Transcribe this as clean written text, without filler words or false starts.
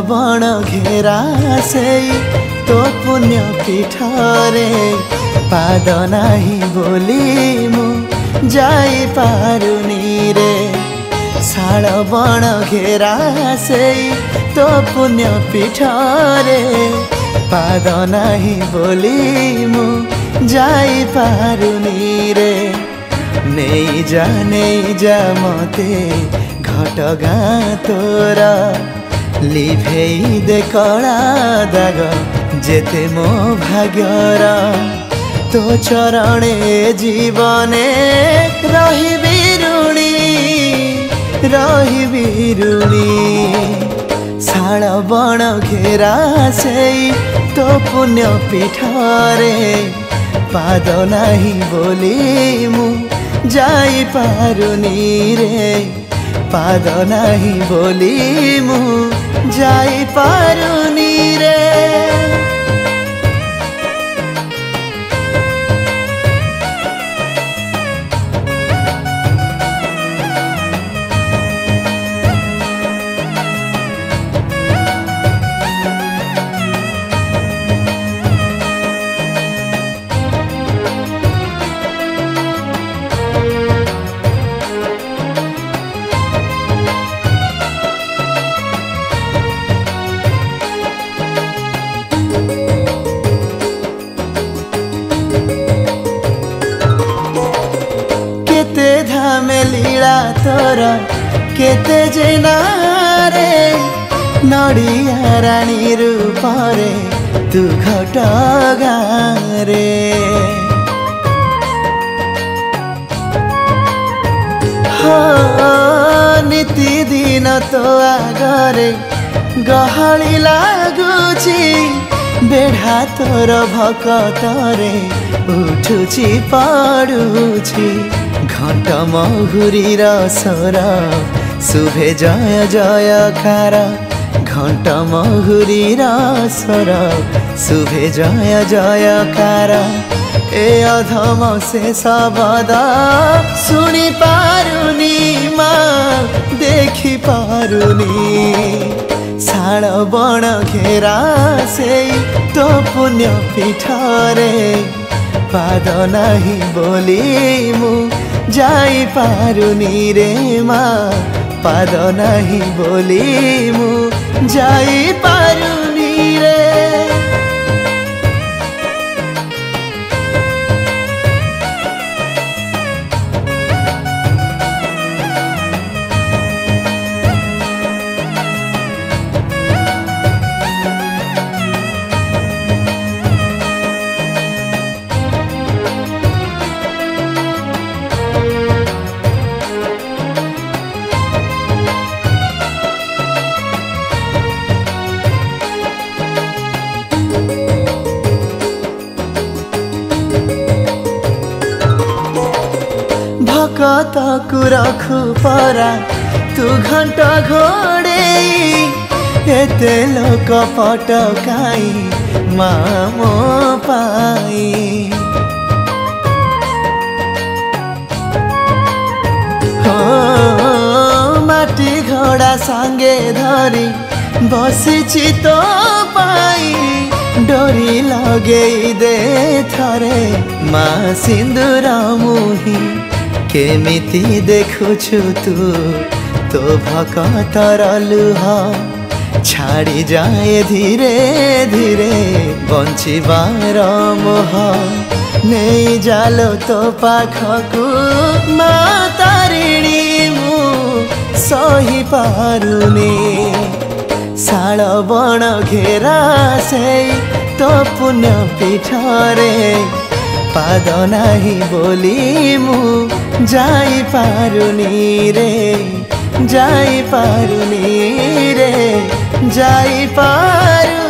बण घेरा से तो पुण्य पीठरे पाद नाही बोली मु जाई पारुनी रे। शाल बण घेरा से तो पुण्य पीठरे पाद नाही बोली मु जाई पारुनी रे। नहीं जा मते घटगाँ तोर लिभेई दे कला दाग जेते मो भाग्यर। तो चरणे जीवने रहिबी ऋणी शाल बण घेरा से तो पुण्य पीठरे पाद नाही बोली मु जाई पारुनी रे। पाद नाही बोली मु जाई पारुनी रे। लीला तोर केते जेना रे नड़िया रानी रूपरे तू घटगाँ रे। हो नीति दिन तो आगरे गहली लागुची बेढ़ा तोर भकतरे उठुची पड़ुची। घंट महुरीर स्वर शुभे जय जयकार। घंट महुरीर स्वर शुभे जय जयकार। ए अधम से शब्द शुणी पारुनी माँ देखी पारुनी। शाल बण घेरा से तो पुण्य पीठरे पाद नाही बोली मु जाई पारुनी रे माँ। पाद नाही बोली मु जाई पारुनी रे। भकत को रखु परा तू घंट घोड़े एते लोक पटकाई मामो पाई। हो माटी घोड़ा सांगे धरी बसीची तो पाई। डोरी लगे दे थरे माँ सिंदूर मुही केमिति देखुछु तू तो भकतर लुह छाड़ी जाए धीरे धीरे बंचिबार मोह। नहीं जालो तो पाखकु माँ तारिणी मु सही पारुनी। शाल बण घेरा से तो पुण्य पीठरे पाद नाही बोली मु जाई पारुनी रे। जाई पारुनी रे जाई पारु।